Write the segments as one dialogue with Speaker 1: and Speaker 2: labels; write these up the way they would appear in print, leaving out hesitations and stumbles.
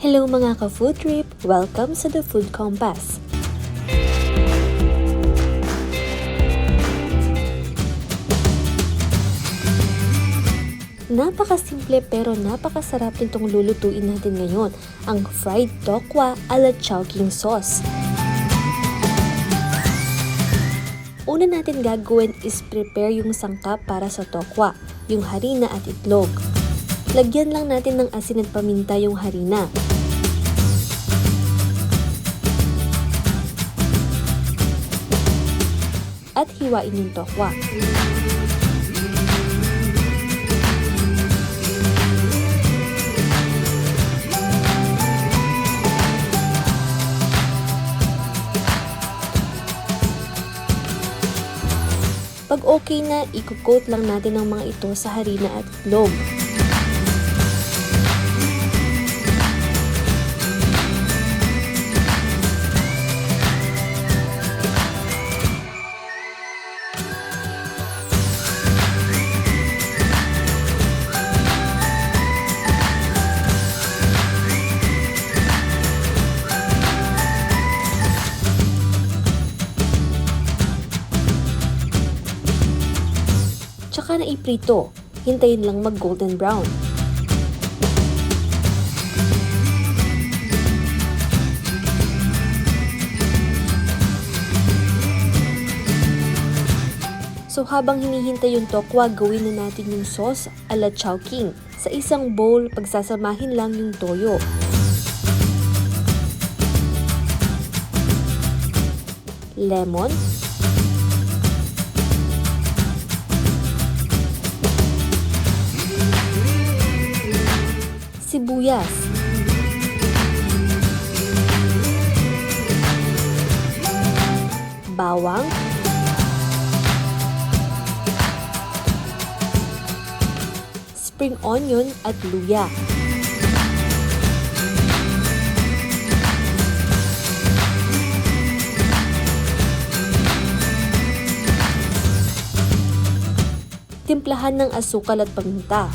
Speaker 1: Hello mga ka-food trip! Welcome sa The Food Compass! Napakasimple pero napakasarap nitong lulutuin natin ngayon, ang fried tokwa ala Chowking sauce. Una natin gagawin is prepare yung sangkap para sa tokwa, yung harina at itlog. Lagyan lang natin ng asin at paminta yung harina. At hiwain yung tokwa. Pag okay na, i-coat lang natin ang mga ito sa harina at itlog. Tsaka na iprito, hintayin lang mag golden brown. So habang hinihintay yung tokwa, gawin na natin yung sauce ala Chowking. Sa isang bowl, pagsasamahin lang yung toyo. Lemon. Sibuyas, bawang, spring onion at luya. Timplahan ng asukal at paminta.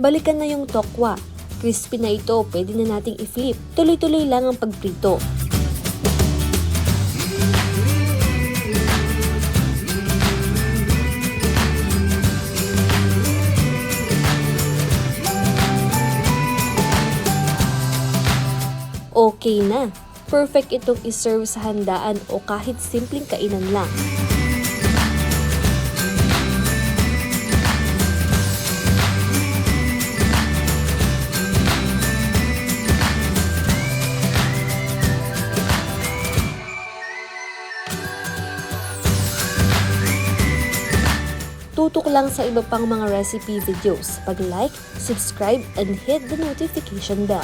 Speaker 1: Balikan na yung tokwa. Crispy na ito, pwede na nating i-flip. Tuloy-tuloy lang ang pagprito. Okay na. Perfect itong iserve sa handaan o kahit simpleng kainan lang. Tutok lang sa iba pang mga recipe videos. Pag-like, subscribe, and hit the notification bell.